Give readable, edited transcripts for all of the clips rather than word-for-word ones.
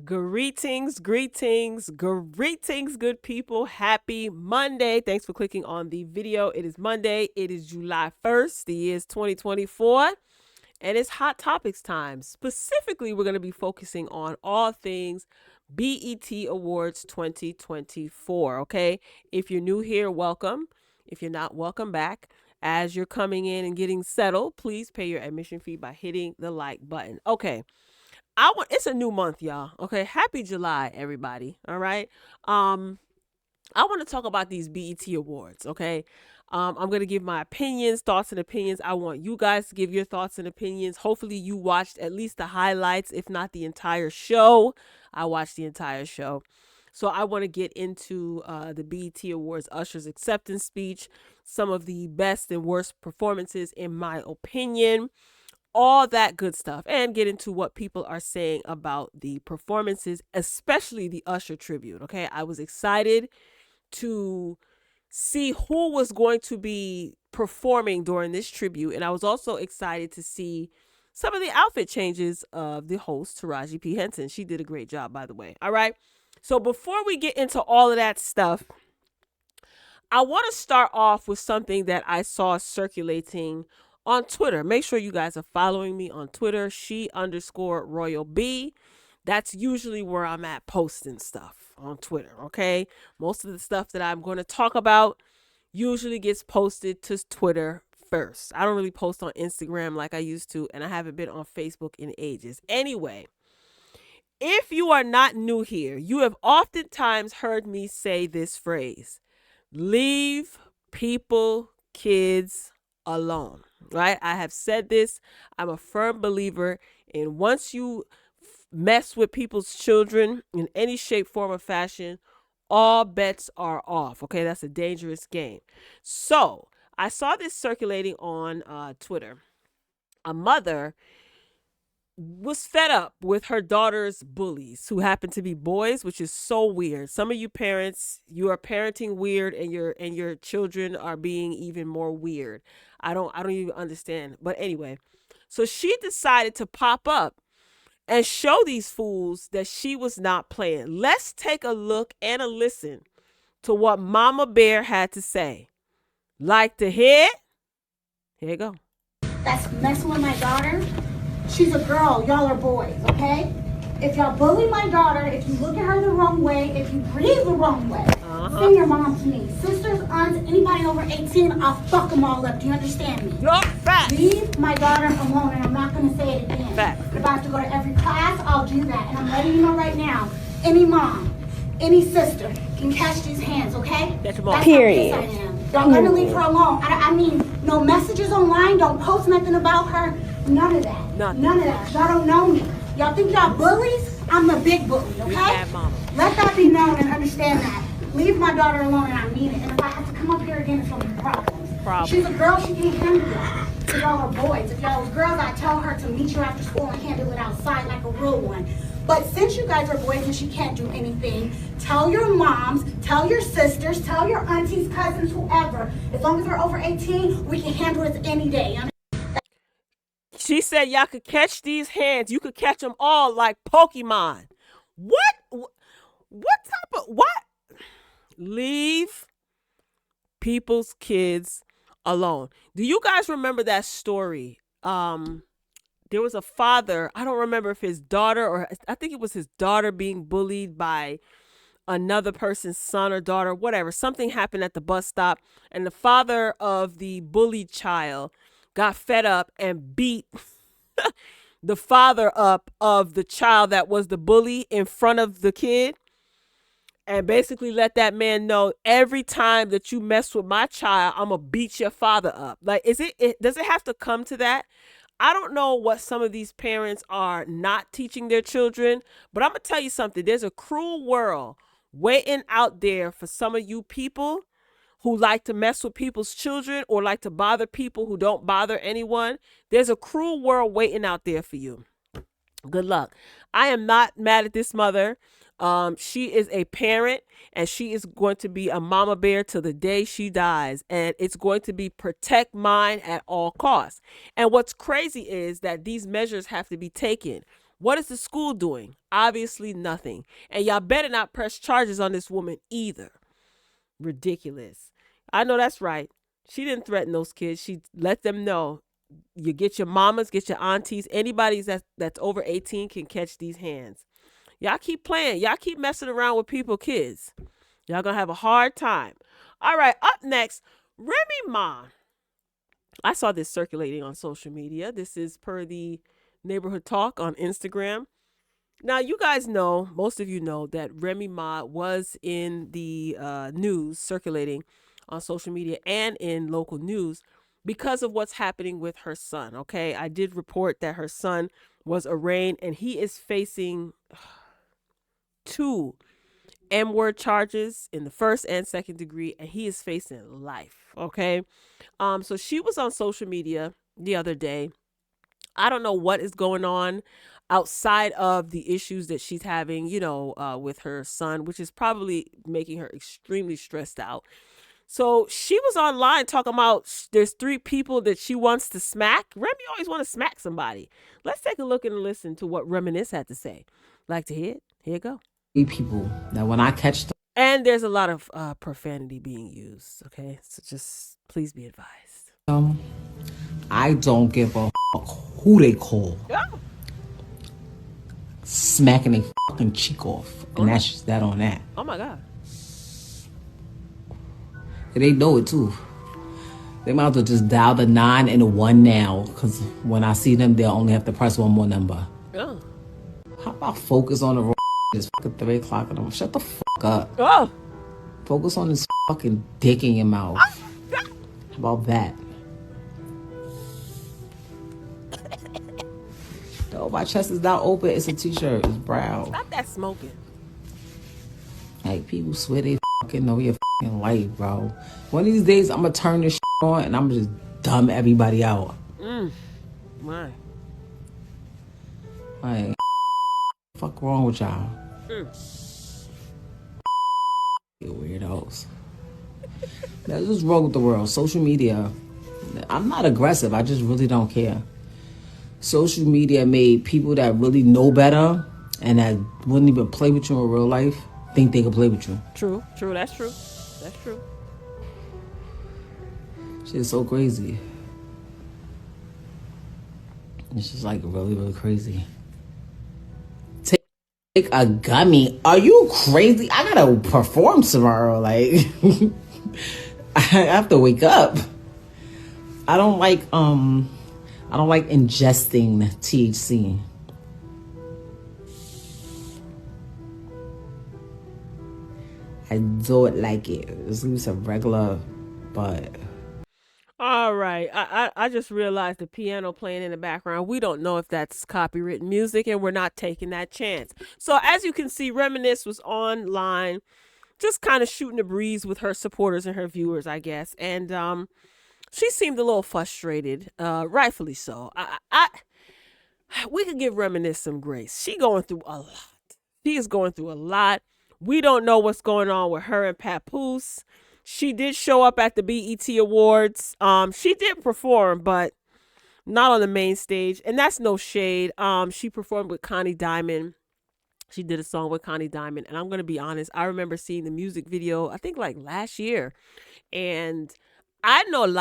Greetings, greetings, greetings, good people. Happy Monday. Thanks for clicking on the video. It is Monday. It is July 1st. The year is 2024. And it's Hot Topics time. Specifically, we're going to be focusing on all things BET Awards 2024. Okay. If you're new here, welcome. If you're not, welcome back. As you're coming in and getting settled, please pay your admission fee by hitting the like button. Okay. It's a new month, y'all. Okay. Happy July, everybody. All right. I want to talk about these BET Awards, okay? I'm going to give my opinions, thoughts, and opinions. I want you guys to give your thoughts and opinions. Hopefully you watched at least the highlights, if not the entire show. I watched the entire show. So I want to get into the BET Awards, Usher's acceptance speech, some of the best and worst performances in my opinion, all that good stuff, and get into what people are saying about the performances, especially the Usher tribute, okay? I was excited to see who was going to be performing during this tribute. And I was also excited to see some of the outfit changes of the host, Taraji P. Henson. She did a great job, by the way. All right. So before we get into all of that stuff, I want to start off with something that I saw circulating on Twitter. Make sure you guys are following me on Twitter, she_royal_B. That's usually where I'm at posting stuff on Twitter, okay? Most of the stuff that I'm going to talk about usually gets posted to Twitter first. I don't really post on Instagram like I used to, and I haven't been on Facebook in ages. Anyway, if you are not new here, you have oftentimes heard me say this phrase: leave people, kids alone, right? I have said this. I'm a firm believer in once you mess with people's children in any shape, form, or fashion, all bets are off. Okay, that's a dangerous game. So I saw this circulating on Twitter. A mother was fed up with her daughter's bullies, who happen to be boys, which is so weird. Some of you parents, you are parenting weird, and your children are being even more weird. I don't even understand. But anyway, so she decided to pop up and show these fools that she was not playing. Let's take a look and a listen to what Mama Bear had to say. Like to hear? Here you go. That's messing with my daughter. She's a girl. Y'all are boys, okay? If y'all bully my daughter, if you look at her the wrong way, if you breathe the wrong way, send your mom to me. Sisters, aunts, anybody over 18, I'll fuck them all up. Do you understand me? Yup, facts. Leave my daughter alone, and I'm not going to say it again. Facts. If I have to go to every class, I'll do that. And I'm letting you know right now, any mom, any sister can catch these hands, okay? That's your mom. That's Period. How pissed I am. Y'all gonna leave her alone. I mean, no messages online, don't post nothing about her. None of that. Nothing. None of that. Y'all don't know me. Y'all think y'all bullies? I'm the big bully, okay? bad mama. Let that be known and understand that. Leave my daughter alone, and I mean it. And if I have to come up here again, it's gonna be problems. She's a girl, she can't handle y'all. So y'all are boys. If y'all was girls, I'd tell her to meet you after school and handle it outside like a real one. But since you guys are boys and she can't do anything, tell your moms, tell your sisters, tell your aunties, cousins, whoever. As long as they're over 18, we can handle it any day. She said y'all could catch these hands. You could catch them all like Pokemon. What type of, what? Leave people's kids alone. Do you guys remember that story? There was a father, I don't remember if his daughter, or I think it was his daughter, being bullied by another person's son or daughter, whatever. Something happened at the bus stop, and the father of the bullied child got fed up and beat the father up of the child that was the bully in front of the kid, and basically let that man know, every time that you mess with my child, I'm gonna beat your father up. Like, does it have to come to that? I don't know what some of these parents are not teaching their children, but I'm going to tell you something. There's a cruel world waiting out there for some of you people who like to mess with people's children or like to bother people who don't bother anyone. There's a cruel world waiting out there for you. Good luck. I am not mad at this mother. She is a parent, and she is going to be a mama bear till the day she dies. And it's going to be protect mine at all costs. And what's crazy is that these measures have to be taken. What is the school doing? Obviously nothing. And y'all better not press charges on this woman either. Ridiculous. I know that's right. She didn't threaten those kids. She let them know, you get your mamas, get your aunties, anybody that's over 18 can catch these hands. Y'all keep playing. Y'all keep messing around with people, kids. Y'all gonna have a hard time. All right, up next, Remy Ma. I saw this circulating on social media. This is per the Neighborhood Talk on Instagram. Now, you guys know, most of you know, that Remy Ma was in the news circulating on social media and in local news because of what's happening with her son. Okay, I did report that her son was arraigned and he is facing 2 M-word charges in the first and second degree, and he is facing life. Okay, so she was on social media the other day. I don't know what is going on outside of the issues that she's having, with her son, which is probably making her extremely stressed out. So she was online talking about there's 3 people that she wants to smack. Remy always want to smack somebody. Let's take a look and listen to what Reminisce had to say. Like to hear it? Here you go. People that when I catch them, and there's a lot of profanity being used. Okay, so just please be advised. I don't give a fuck who they call. Oh. Smacking their fucking cheek off, and that's just that on that. Oh my god. And they know it too. They might as well just dial the 9 and the 1 now, because when I see them, they'll only have to press one more number. Oh. How about focus on the wrong? It's fucking 3 o'clock and I'm shut the fuck up. Oh. Focus on this fucking dick in your mouth. How about that? No, my chest is not open. It's a t-shirt. It's brown. Stop that smoking. Like, people swear they fucking know your fucking life, bro. One of these days, I'm gonna turn this on and I'm gonna just dumb everybody out. Why? Like, fuck wrong with y'all? You weirdos. That's what's wrong with the world. Social media. I'm not aggressive. I just really don't care. Social media made people that really know better and that wouldn't even play with you in real life think they could play with you. True. That's true. Shit's so crazy. It's just like really, really crazy. Take a gummy? Are you crazy? I gotta perform tomorrow. Like, I have to wake up. I don't like ingesting THC. I don't like it. It's least a regular, but. All right. I just realized the piano playing in the background. We don't know if that's copywritten music, and we're not taking that chance. So as you can see, Reminisce was online, just kind of shooting the breeze with her supporters and her viewers, I guess. And she seemed a little frustrated, rightfully so. We could give Reminisce some grace. She going through a lot. She is going through a lot. We don't know what's going on with her and Papoose. She did show up at the BET Awards. She did perform, but not on the main stage. And that's no shade. She performed with Connie Diamond. She did a song with Connie Diamond. And I'm going to be honest, I remember seeing the music video, I think like last year. And I don't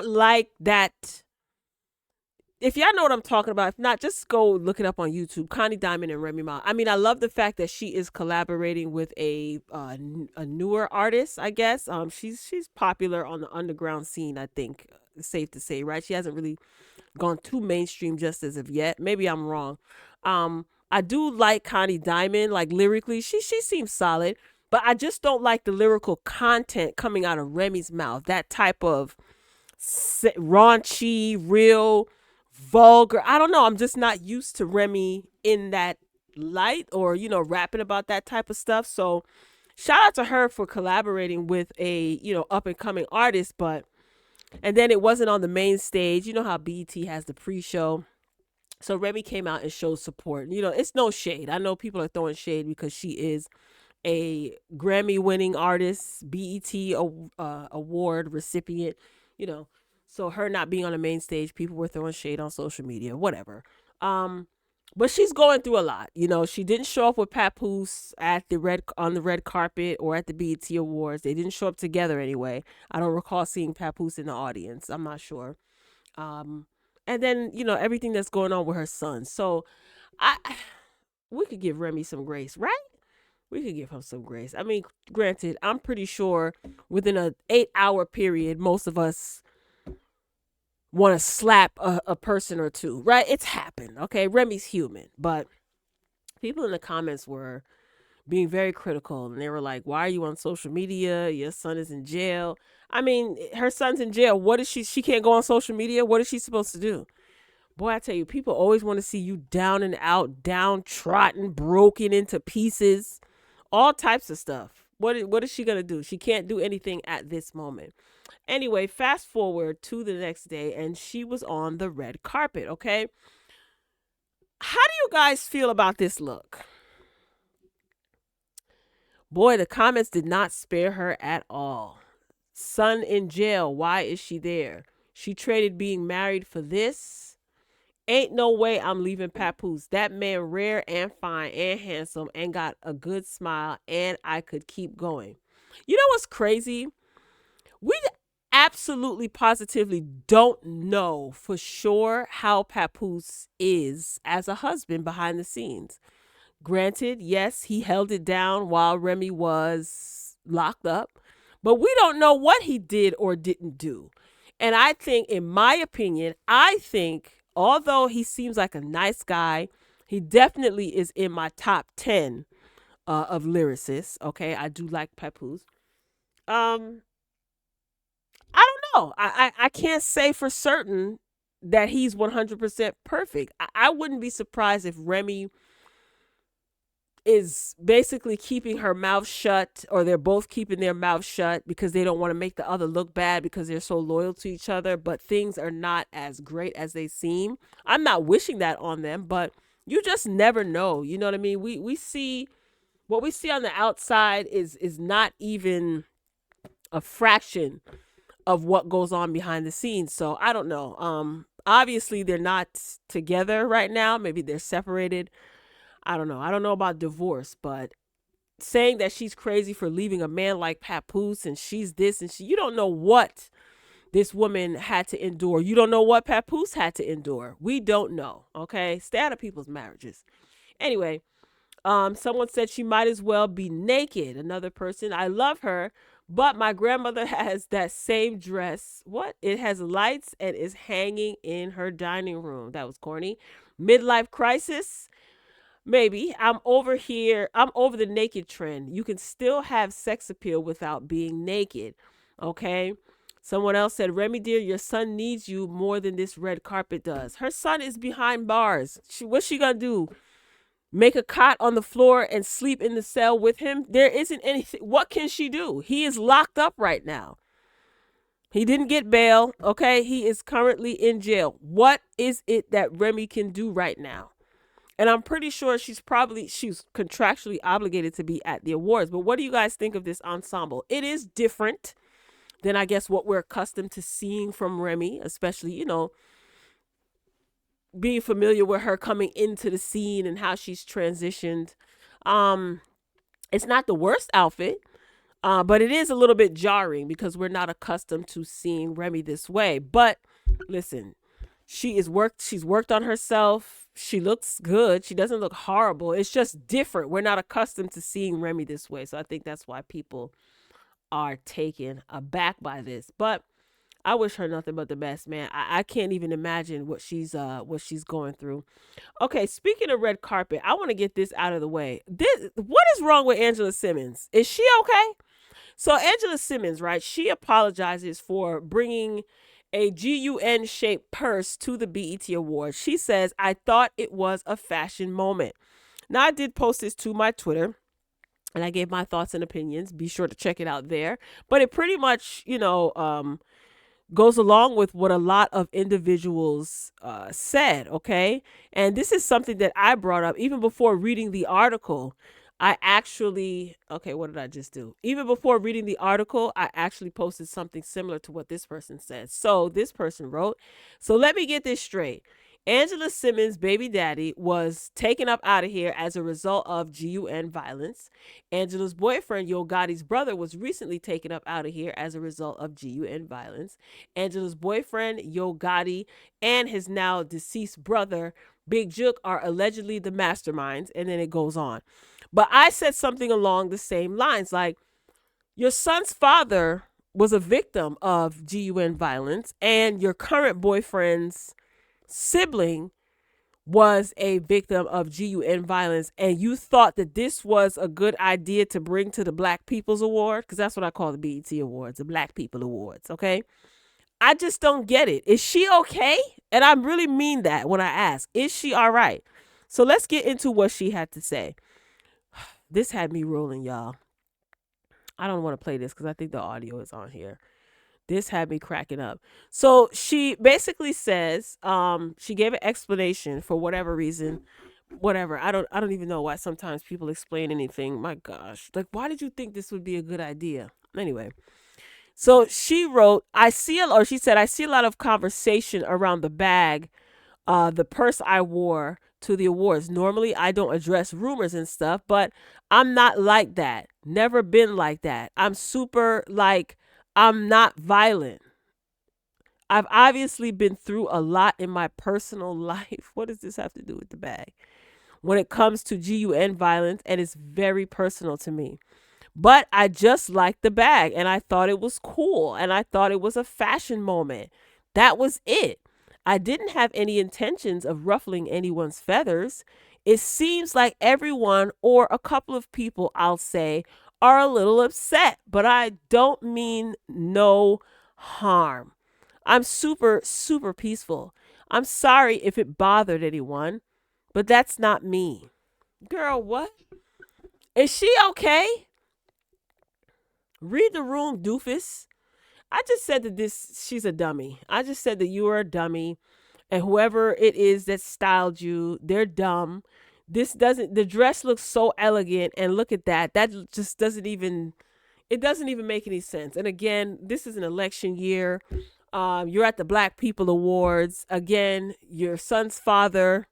like that. If y'all know what I'm talking about, if not, just go look it up on YouTube. Connie Diamond and Remy Ma. I mean, I love the fact that she is collaborating with a newer artist, I guess. She's popular on the underground scene, I think. It's safe to say, right? She hasn't really gone too mainstream just as of yet. Maybe I'm wrong. I do like Connie Diamond, like lyrically. She seems solid, but I just don't like the lyrical content coming out of Remy's mouth. That type of raunchy, real, vulgar. I don't know. I'm just not used to Remy in that light or, rapping about that type of stuff. So shout out to her for collaborating with a, up and coming artist. And then it wasn't on the main stage. You know how BET has the pre-show. So Remy came out and showed support. It's no shade. I know people are throwing shade because she is a Grammy winning artist, BET award recipient, So her not being on the main stage, people were throwing shade on social media, whatever. But she's going through a lot. You know, she didn't show up with Papoose at the red carpet or at the BET Awards. They didn't show up together anyway. I don't recall seeing Papoose in the audience. I'm not sure. Um, and then everything that's going on with her son. So I we could give Remy some grace, right? We could give him some grace. I mean, granted, I'm pretty sure within a 8-hour period, most of us want to slap a person or two, right? It's happened. Okay, Remy's human, but people in the comments were being very critical, and they were like, "Why are you on social media? Your son is in jail." I mean, her son's in jail. What is she? She can't go on social media. What is she supposed to do? Boy, I tell you, people always want to see you down and out, downtrodden, broken into pieces, all types of stuff. What is she gonna do? She can't do anything at this moment. Anyway, fast forward to the next day, and she was on the red carpet. Okay, how do you guys feel about this look? Boy, the comments did not spare her at all. Son in jail. Why is she there? She traded being married for this. Ain't no way I'm leaving Papoose. That man rare and fine and handsome and got a good smile, and I could keep going. You know what's crazy? We absolutely positively don't know for sure how Papoose is as a husband behind the scenes. Granted, yes, he held it down while Remy was locked up, but we don't know what he did or didn't do. And I think, in my opinion, although he seems like a nice guy, he definitely is in my top 10 of lyricists. Okay, I do like Papoose. Um, I don't know. I can't say for certain that he's 100% perfect. I wouldn't be surprised if Remy is basically keeping her mouth shut, or they're both keeping their mouth shut because they don't want to make the other look bad because they're so loyal to each other, but things are not as great as they seem. I'm not wishing that on them, but you just never know. You know what I mean? We see what we see on the outside is not even a fraction of what goes on behind the scenes. So I don't know. Obviously they're not together right now. Maybe they're separated. I don't know. I don't know about divorce, but saying that she's crazy for leaving a man like Papoose and she's this and you don't know what this woman had to endure. You don't know what Papoose had to endure. We don't know. Okay. Stay out of people's marriages. Anyway, someone said she might as well be naked. Another person, I love her, but my grandmother has that same dress. What? It has lights and is hanging in her dining room. That was corny. Midlife crisis. Maybe. I'm over here. I'm over the naked trend. You can still have sex appeal without being naked. Okay. Someone else said, Remy dear, your son needs you more than this red carpet does. Her son is behind bars. What's she gonna do? Make a cot on the floor and sleep in the cell with him? There isn't anything. What can she do? He is locked up right now. He didn't get bail. Okay. He is currently in jail. What is it that Remy can do right now? And I'm pretty sure she's contractually obligated to be at the awards. But what do you guys think of this ensemble? It is different than, I guess, what we're accustomed to seeing from Remy, especially, being familiar with her coming into the scene and how she's transitioned. It's not the worst outfit, but it is a little bit jarring because we're not accustomed to seeing Remy this way. But listen, she's worked on herself. She looks good. She doesn't look horrible. It's just different. We're not accustomed to seeing Remy this way. So I think that's why people are taken aback by this. But I wish her nothing but the best, man. I can't even imagine what she's going through. Okay, speaking of red carpet, I want to get this out of the way. What is wrong with Angela Simmons? Is she okay? So Angela Simmons, right? She apologizes for bringing a GUN shaped purse to the BET Awards. She says, I thought it was a fashion moment. Now, I did post this to my Twitter and I gave my thoughts and opinions. Be sure to check it out there. But it pretty much, goes along with what a lot of individuals said. Okay. And this is something that I brought up even before reading the article. What did I just do? Even before reading the article, I actually posted something similar to what this person said. So this person wrote, so let me get this straight. Angela Simmons' baby daddy was taken up out of here as a result of GUN violence. Angela's boyfriend, Yo Gotti's brother, was recently taken up out of here as a result of GUN violence. Angela's boyfriend, Yo Gotti, and his now deceased brother, Big Jook, are allegedly the masterminds, and then it goes on. But I said something along the same lines, like, your son's father was a victim of GUN violence, and your current boyfriend's sibling was a victim of GUN violence, and you thought that this was a good idea to bring to the Black People's Award, because that's what I call the BET Awards, the Black People Awards, okay? I just don't get it. Is she okay? And I really mean that when I ask, is she all right? So let's get into what she had to say. This had me rolling, y'all. I don't want to play this because I think the audio is on here. This had me cracking up. So she basically says, she gave an explanation for whatever reason, whatever. I don't even know why sometimes people explain anything. My gosh, like, why did you think this would be a good idea? Anyway, so she wrote, she said, I see a lot of conversation around the bag, the purse I wore to the awards. Normally, I don't address rumors and stuff, but I'm not like that. Never been like that. I'm not violent. I've obviously been through a lot in my personal life. What does this have to do with the bag? When it comes to GUN violence, and it's very personal to me. But I just liked the bag, and I thought it was cool, and I thought it was a fashion moment. That was it. I didn't have any intentions of ruffling anyone's feathers. It seems like everyone, or a couple of people, I'll say, are a little upset, but I don't mean no harm. I'm super, super peaceful. I'm sorry if it bothered anyone, but that's not me. Girl, what? Is she okay? Read the room, doofus. I just said that she's a dummy. I just said that you are a dummy, and whoever it is that styled you, they're dumb. The dress looks so elegant, and look at that. That just doesn't even make any sense. And again, this is an election year. You're at the Black People Awards. Again, your son's father,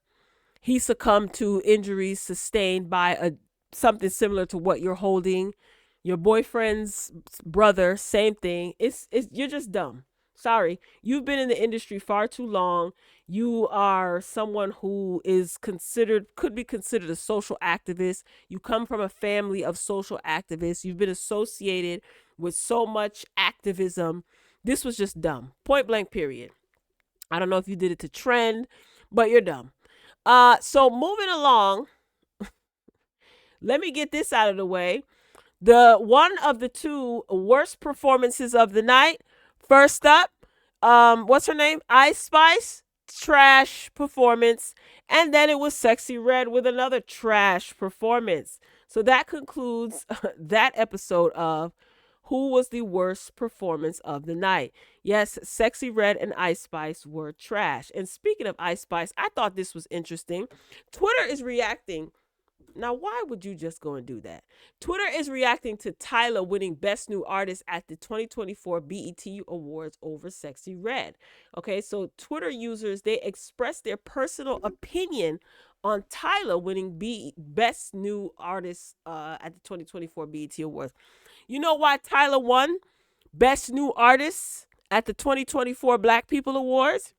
he succumbed to injuries sustained by something similar to what you're holding. Your boyfriend's brother, same thing. You're just dumb. Sorry. You've been in the industry far too long. You are someone who could be considered a social activist. You come from a family of social activists. You've been associated with so much activism. This was just dumb. Point blank, period. I don't know if you did it to trend, but you're dumb. So moving along, let me get this out of the way. The one of the two worst performances of the night. First up, what's her name? Ice Spice, trash performance. And then it was Sexy Red with another trash performance. So that concludes that episode of Who Was the Worst Performance of the Night. Yes, Sexy Red and Ice Spice were trash. And speaking of Ice Spice, I thought this was interesting. Twitter is reacting. Now, why would you just go and do that? Twitter is reacting to Tyla winning Best New Artist at the 2024 BET Awards over Sexy Red. Okay, so Twitter users, they expressed their personal opinion on Tyla winning Best New Artist at the 2024 BET Awards. You know why Tyla won Best New Artist at the 2024 Black People Awards?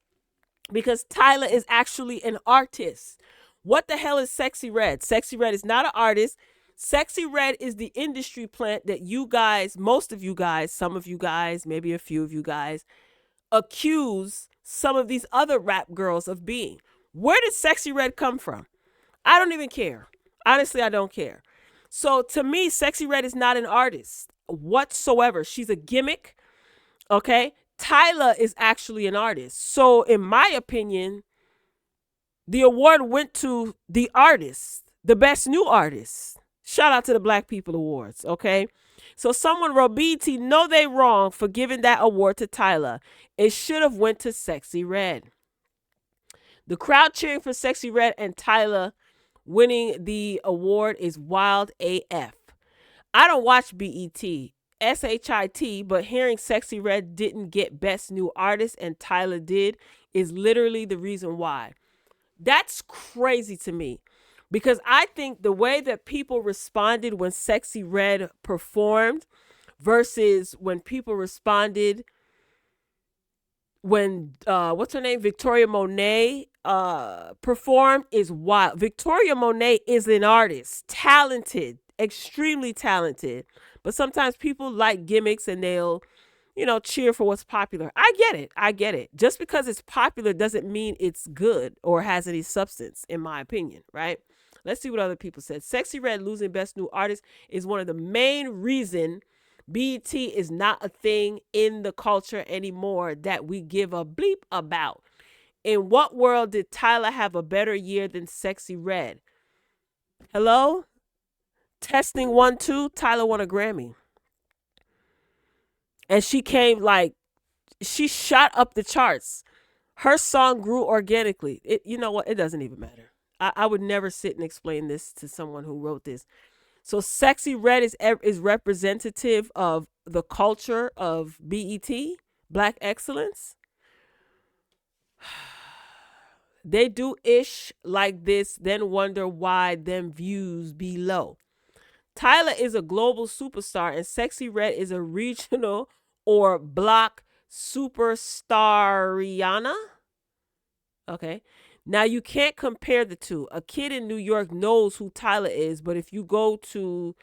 Because Tyla is actually an artist. What the hell is Sexy Red? Sexy Red is not an artist. Sexy Red is the industry plant that you guys, most of you guys, some of you guys, maybe a few of you guys, accuse some of these other rap girls of being. Where did Sexy Red come from? I don't even care. Honestly, I don't care. So to me, Sexy Red is not an artist whatsoever. She's a gimmick. Okay? Tyla is actually an artist. So in my opinion, the award went to the artist, the Best New Artist. Shout out to the Black People Awards, okay? So someone wrote, BET, no, they wrong for giving that award to Tyla. It should have went to Sexy Red. The crowd cheering for Sexy Red and Tyla winning the award is wild AF. I don't watch BET, SHIT, but hearing Sexy Red didn't get Best New Artist and Tyla did is literally the reason why. That's crazy to me because I think the way that people responded when Sexy Red performed versus when people responded when what's her name, Victoria Monet performed is wild. Victoria Monet is an artist, talented, extremely talented, but sometimes people like gimmicks and they'll, cheer for what's popular. I get it. I get it. Just because it's popular doesn't mean it's good or has any substance, in my opinion, right? Let's see what other people said. Sexy Red losing Best New Artist is one of the main reason BET is not a thing in the culture anymore that we give a bleep about. In what world did Tyla have a better year than Sexy Red? Hello? Testing 1 2. Tyla won a Grammy. And she came like, she shot up the charts. Her song grew organically. You know what? It doesn't even matter. I would never sit and explain this to someone who wrote this. So Sexy Red is representative of the culture of BET, Black Excellence. They do ish like this, then wonder why them views be low. Tyla is a global superstar and Sexy Red is a regional or block superstariana. Okay. Now you can't compare the two. A kid in New York knows who Tyla is, but if you go to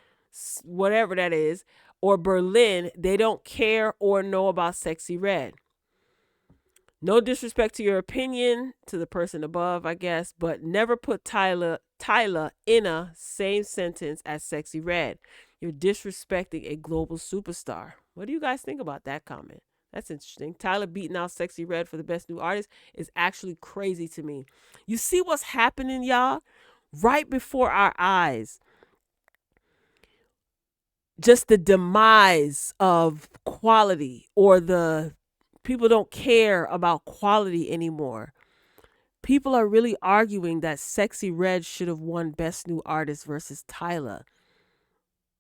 whatever that is or Berlin, they don't care or know about Sexy Red. No disrespect to your opinion to the person above, I guess, but never put Tyla in a same sentence as Sexy Red. You're disrespecting a global superstar. What do you guys think about that comment? That's interesting. Tyla beating out Sexy Red for the Best New Artist is actually crazy to me. You see what's happening, y'all? Right before our eyes. Just the demise of quality, or the people don't care about quality anymore. People are really arguing that Sexy Red should have won Best New Artist versus Tyla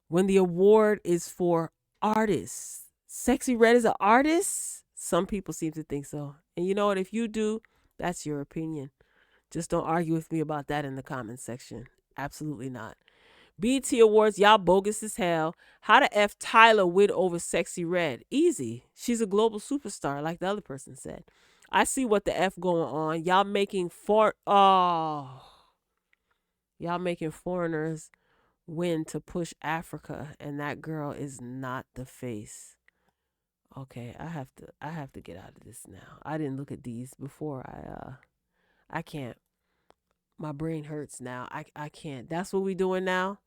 when the award is for artists. Sexy Red is an artist? Some people seem to think so. And you know what? If you do, that's your opinion. Just don't argue with me about that in the comments section. Absolutely not. BET Awards, y'all bogus as hell. How the F Tyla win over Sexy Red? Easy. She's a global superstar, like the other person said. I see what the F going on. Y'all making y'all making foreigners win to push Africa, and that girl is not the face. Okay, I have to get out of this now. I didn't look at these before. I can't. My brain hurts now. I can't. That's what we doing now?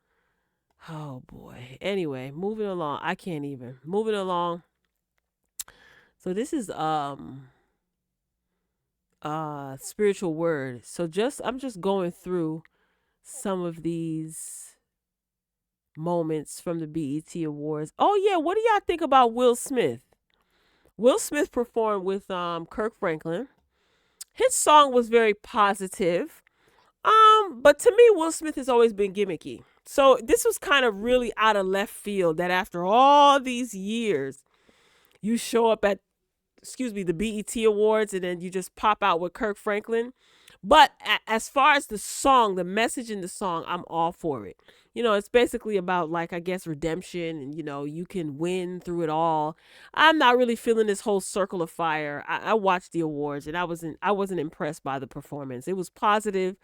Oh boy. Anyway, moving along. I can't even. Moving along. So this is spiritual word. So I'm just going through some of these moments from the BET Awards. Oh yeah, what do y'all think about Will Smith? Will Smith performed with Kirk Franklin. His song was very positive. But to me, Will Smith has always been gimmicky. So this was kind of really out of left field that after all these years, you show up at, the BET Awards, and then you just pop out with Kirk Franklin. But as far as the song, the message in the song, I'm all for it. It's basically about, like, I guess, redemption, and, you can win through it all. I'm not really feeling this whole circle of fire. I watched the awards, and I wasn't impressed by the performance. It was positive,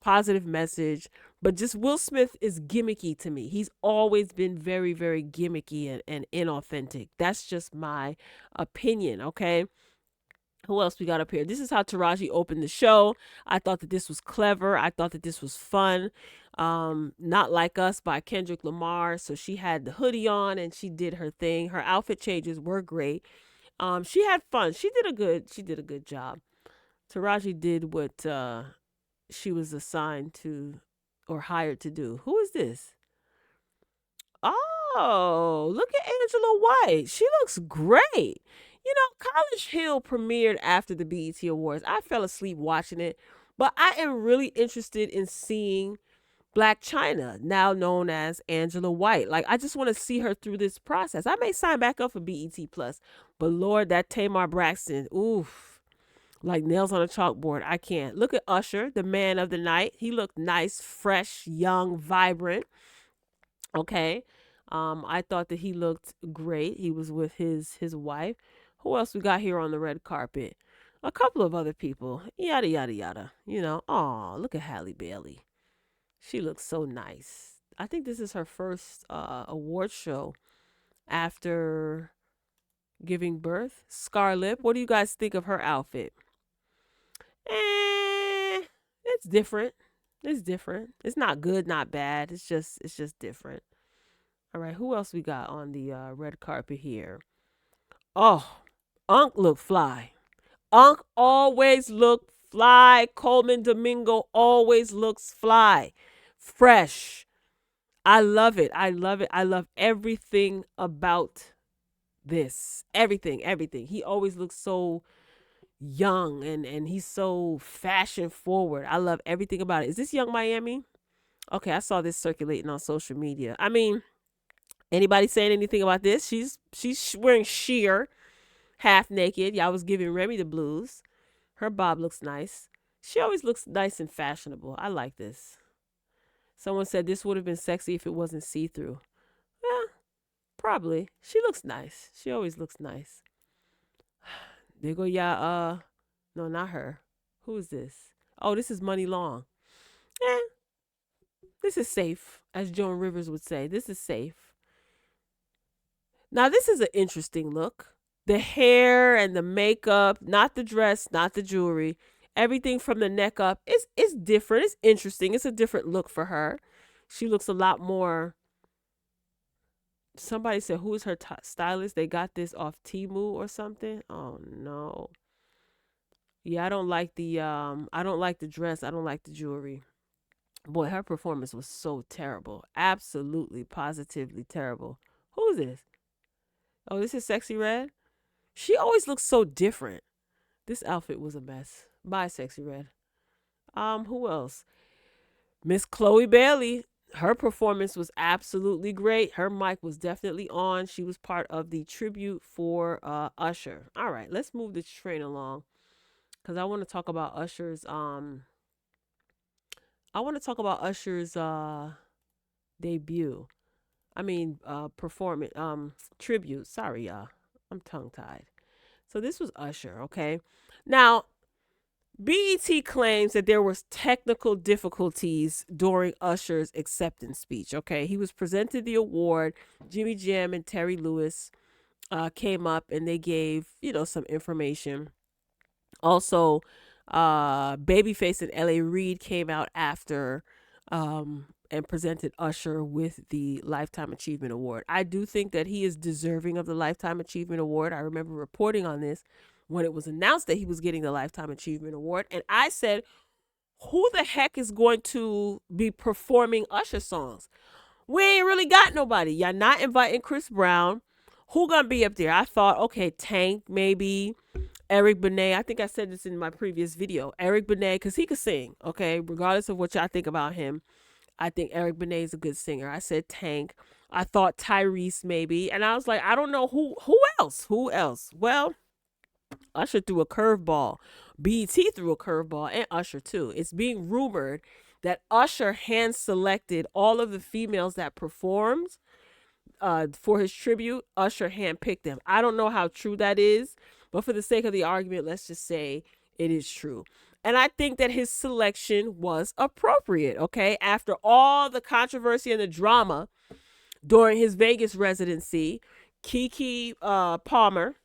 positive message, but just Will Smith is gimmicky to me. He's always been very, very gimmicky and inauthentic. That's just my opinion, okay? Who else we got up here? This is how Taraji opened the show. I thought that this was clever. I thought that this was fun. Not Like Us by Kendrick Lamar. So she had the hoodie on and she did her thing. Her outfit changes were great. She had fun. She did a good job. Taraji did what she was assigned to or hired to do. Who is this? Oh, look at Angela White. She looks great. College Hill premiered after the BET Awards. I fell asleep watching it, but I am really interested in seeing Black China, now known as Angela White. Like, I just want to see her through this process. I may sign back up for BET Plus, but Lord, that Tamar Braxton, oof. Like nails on a chalkboard. I can't. Look at Usher, the man of the night. He looked nice, fresh, young, vibrant. Okay. I thought that he looked great. He was with his wife. Who else we got here on the red carpet? A couple of other people. Yada yada yada. You know. Oh, look at Halle Bailey. She looks so nice. I think this is her first award show after giving birth. Scarlett, what do you guys think of her outfit? It's different. It's different. It's not good, not bad. It's just different. All right, who else we got on the red carpet here? Oh, Unc look fly. Unc always look fly. Coleman Domingo always looks fly. Fresh. I love it. I love it. I love everything about this. Everything, everything. He always looks so young and he's so fashion forward. I love everything about it. Is this Young Miami? Okay, I saw this circulating on social media. I mean, anybody saying anything about this? She's wearing sheer, half naked. Y'all was giving Remy the blues. Her bob looks nice. She always looks nice and fashionable. I like this. Someone said this would have been sexy if it wasn't see-through. Yeah, probably. She looks nice. She always looks nice. There go y'all. No, not her. Who is this? Oh, this is Money Long. Eh, this is safe, as Joan Rivers would say. This is safe. Now, this is an interesting look. The hair and the makeup, not the dress, not the jewelry. Everything from the neck up is different. It's interesting. It's a different look for her. She looks a lot more. Somebody said, who is her stylist? They got this off Temu or something. Oh no. Yeah, I don't like the dress. I don't like the jewelry. Boy, her performance was so terrible. Absolutely, positively terrible. Who is this? Oh, this is Sexy Red. She always looks so different. This outfit was a mess. Bye, Sexy Red. Who else? Miss Chloe Bailey. Her performance was absolutely great. Her mic was definitely on. She was part of the tribute for Usher. All right, let's move this train along because I want to talk about Usher's debut. I mean performance tribute. Sorry, y'all. I'm tongue tied. So this was Usher, okay? Now, BET claims that there was technical difficulties during Usher's acceptance speech. Okay, he was presented the award. Jimmy Jam and Terry Lewis came up and they gave some information. Also, Babyface and L.A. Reid came out after and presented Usher with the Lifetime Achievement Award. I do think that he is deserving of the Lifetime Achievement Award. I remember reporting on this when it was announced that he was getting the Lifetime Achievement Award. And I said, who the heck is going to be performing Usher songs? We ain't really got nobody. Y'all not inviting Chris Brown. Who gonna be up there? I thought, okay, Tank, maybe. Eric Benet. I think I said this in my previous video. Eric Benet, because he could sing, okay? Regardless of what y'all think about him, I think Eric Benet is a good singer. I said Tank. I thought Tyrese maybe. And I was like, I don't know who else. Who else? Well, Usher threw a curveball. BET threw a curveball, and Usher too. It's being rumored that Usher hand selected all of the females that performed for his tribute. Usher handpicked them. I don't know how true that is, but for the sake of the argument, let's just say it is true. And I think that his selection was appropriate, okay? After all the controversy and the drama during his Vegas residency, Keke Palmer,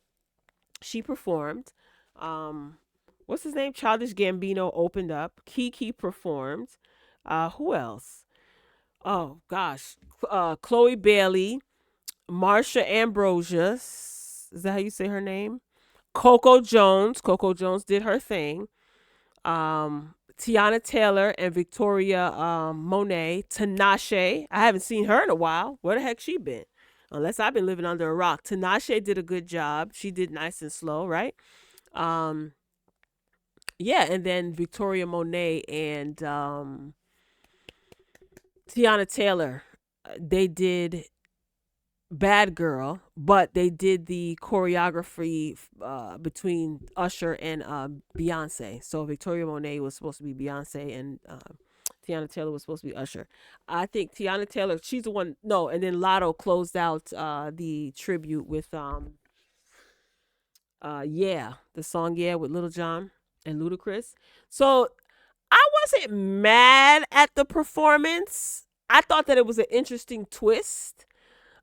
she performed. What's his name? Childish Gambino opened up. Keke performed. Who else? Oh gosh, Chloe Bailey, Marsha Ambrosia. Is that how you say her name? Coco Jones. Coco Jones did her thing. Tiana Taylor and Victoria Monet. Tinashe. I haven't seen her in a while. Where the heck she been? Unless I've been living under a rock. Tinashe did a good job. She did Nice and Slow, right? Yeah, and then Victoria Monet and Tiana Taylor, they did Bad Girl, but they did the choreography between Usher and Beyonce. So Victoria Monet was supposed to be Beyonce, and Tiana Taylor was supposed to be Usher. I think Tiana Taylor, she's the one. No, and then Lotto closed out the tribute with Yeah, the song Yeah with Little John and Ludacris. So I wasn't mad at the performance. I thought that it was an interesting twist.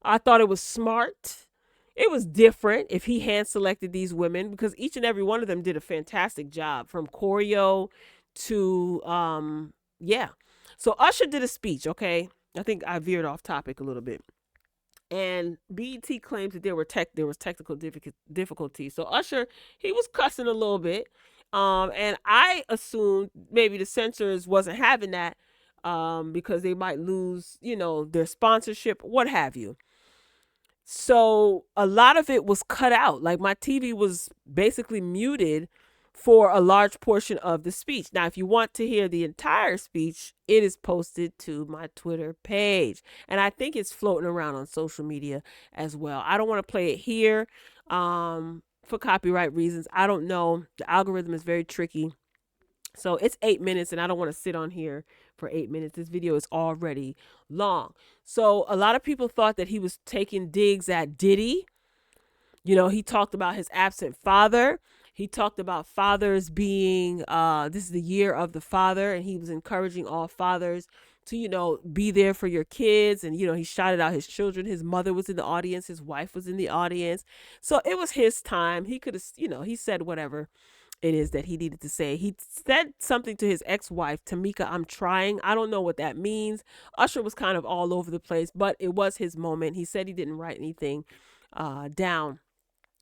I thought it was smart. It was different if he hand selected these women, because each and every one of them did a fantastic job, from choreo to yeah. So Usher did a speech, okay? I think I veered off topic a little bit. And BET claims that there was technical difficulties. So Usher, he was cussing a little bit. And I assumed maybe the censors wasn't having that because they might lose, their sponsorship, what have you. So a lot of it was cut out. Like, my TV was basically muted for a large portion of the speech. Now, if you want to hear the entire speech, it is posted to my Twitter page. And I think it's floating around on social media as well. I don't want to play it here for copyright reasons. I don't know. The algorithm is very tricky. So it's 8 minutes, and I don't want to sit on here for 8 minutes. This video is already long. So a lot of people thought that he was taking digs at Diddy. He talked about his absent father. He talked about fathers being, this is the year of the father, and he was encouraging all fathers to, be there for your kids. And, he shouted out his children. His mother was in the audience. His wife was in the audience. So it was his time. He could have, he said whatever it is that he needed to say. He said something to his ex-wife, Tamika, I'm trying. I don't know what that means. Usher was kind of all over the place, but it was his moment. He said he didn't write anything down,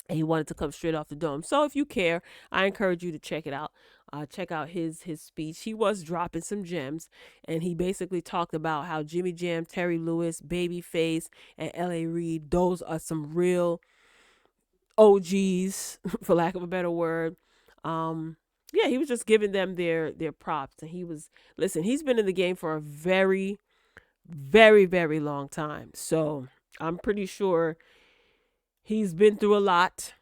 and he wanted to come straight off the dome. So if you care, I encourage you to check it out. Check out his speech. He was dropping some gems, and he basically talked about how Jimmy Jam, Terry Lewis, Babyface, and L.A. Reid, those are some real OGs, for lack of a better word. Yeah, he was just giving them their props, and he's been in the game for a very, very, very long time. So I'm pretty sure he's been through a lot,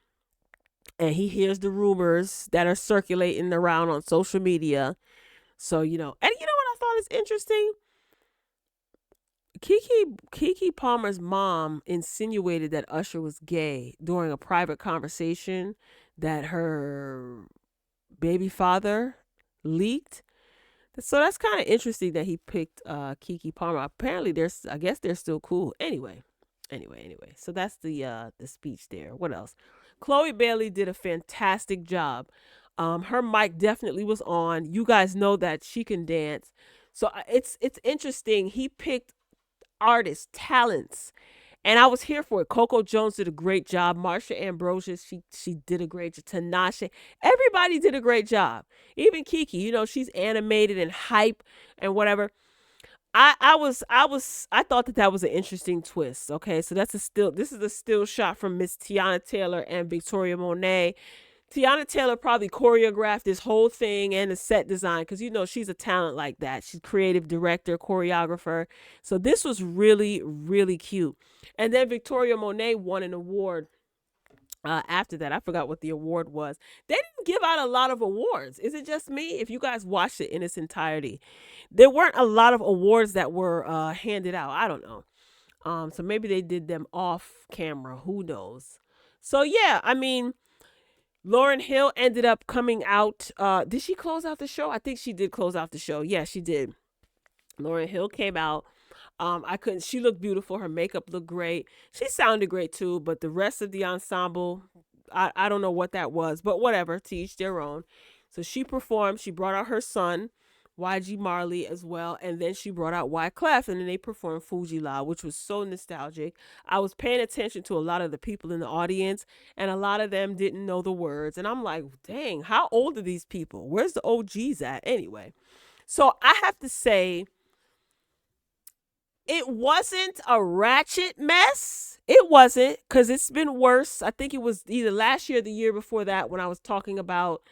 and he hears the rumors that are circulating around on social media. So, and you know what I thought is interesting? Keke Palmer's mom insinuated that Usher was gay during a private conversation that her baby father leaked. So that's kind of interesting that he picked Keke Palmer. Apparently, I guess they're still cool. Anyway. So that's the speech there. What else? Chloe Bailey did a fantastic job. Her mic definitely was on. You guys know that she can dance. So it's interesting. He picked artists, talents, and I was here for it. Coco Jones did a great job. Marsha Ambrosius, she did a great job. Tinashe, everybody did a great job. Even Keke, she's animated and hype and whatever. I thought that was an interesting twist. Okay, so this is a still shot from Miss Tiana Taylor and Victoria Monet. Tiana Taylor probably choreographed this whole thing and the set design, because she's a talent like that. She's creative director, choreographer. So this was really, really cute. And then Victoria Monet won an award after that. I forgot what the award was. They didn't give out a lot of awards. Is it just me? If you guys watched it in its entirety, there weren't a lot of awards that were handed out. I don't know. So maybe they did them off camera. Who knows? So yeah, Lauryn Hill ended up coming out. Did she close out the show? I think she did close out the show. Yeah, she did. Lauryn Hill came out. She looked beautiful. Her makeup looked great. She sounded great too, but the rest of the ensemble, I don't know what that was, but whatever, to each their own. So she performed. She brought out her son, YG Marley, as well, and then she brought out Wyclef, and then they performed Fuji La, which was so nostalgic. I was paying attention to a lot of the people in the audience, and a lot of them didn't know the words, and I'm like, dang, how old are these people? Where's the OGs at? Anyway, so I have to say, it wasn't a ratchet mess. It wasn't, because it's been worse. I think it was either last year or the year before that when I was talking about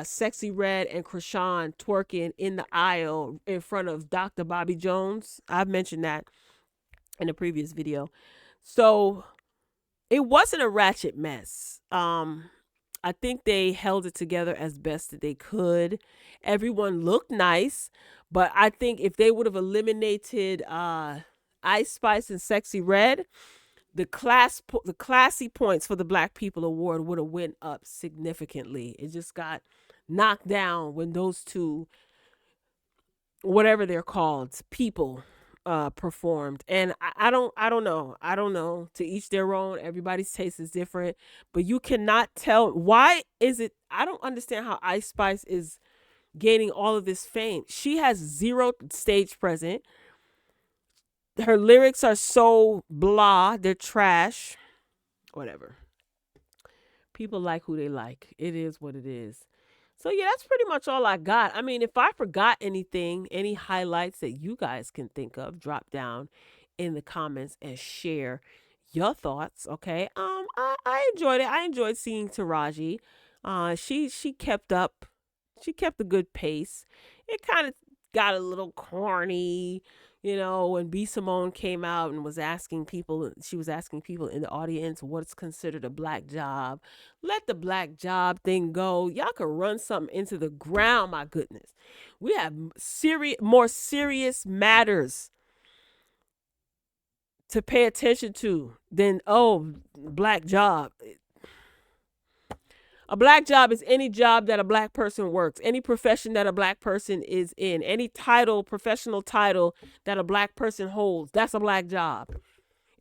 Sexy Red and Krishan twerking in the aisle in front of Dr. Bobby Jones. I've mentioned that in a previous video. So it wasn't a ratchet mess. I think they held it together as best that they could. Everyone looked nice, but I think if they would have eliminated Ice Spice and Sexy Red, the classy points for the Black People Award would have went up significantly. It just got knocked down when those two, whatever they're called, people performed. And I don't know, to each their own. Everybody's taste is different, but you cannot tell. Why is it? I don't understand how Ice Spice is gaining all of this fame. She has zero stage presence. Her lyrics are so blah, they're trash. Whatever. People like who they like. It is what it is. So yeah, that's pretty much all I got. I mean, if I forgot anything, any highlights that you guys can think of, drop down in the comments and share your thoughts. Okay. I enjoyed it. I enjoyed seeing Taraji. She kept up. She kept a good pace. It kind of got a little corny, when B Simone came out and was asking people, she was asking people in the audience what's considered a black job. Let the black job thing go. Y'all could run something into the ground, my goodness. We have more serious matters to pay attention to than, black job. A black job is any job that a black person works, any profession that a black person is in, any title, professional title that a black person holds. That's a black job.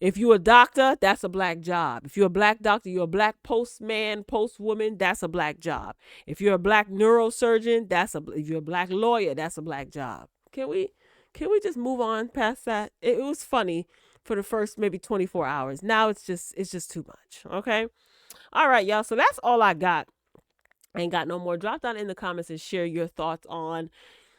If you're a doctor, that's a black job. If you're a black doctor, you're a black postman, postwoman, that's a black job. If you're a black neurosurgeon, if you're a black lawyer, that's a black job. Can we just move on past that? It was funny for the first maybe 24 hours. Now it's just too much. Okay? All right, y'all. So that's all I got. I ain't got no more. Drop down in the comments and share your thoughts on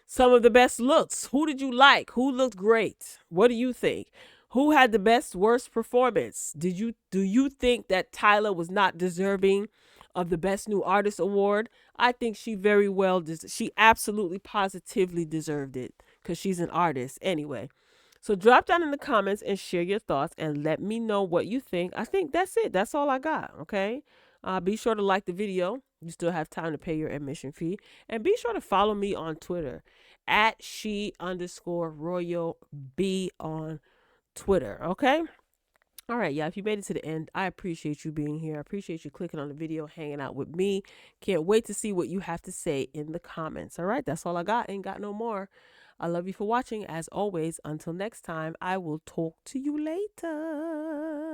some of the best looks. Who did you like? Who looked great? What do you think? Who had the worst performance? Do you think that Tyla was not deserving of the Best New Artist award? I think she very well she absolutely positively deserved it because she's an artist anyway. So drop down in the comments and share your thoughts and let me know what you think. I think that's it. That's all I got. Okay. Be sure to like the video. You still have time to pay your admission fee. And be sure to follow me on Twitter at she_royal B on Twitter. Okay. All right, yeah. If you made it to the end, I appreciate you being here. I appreciate you clicking on the video, hanging out with me. Can't wait to see what you have to say in the comments. All right. That's all I got. Ain't got no more. I love you for watching. As always, until next time, I will talk to you later.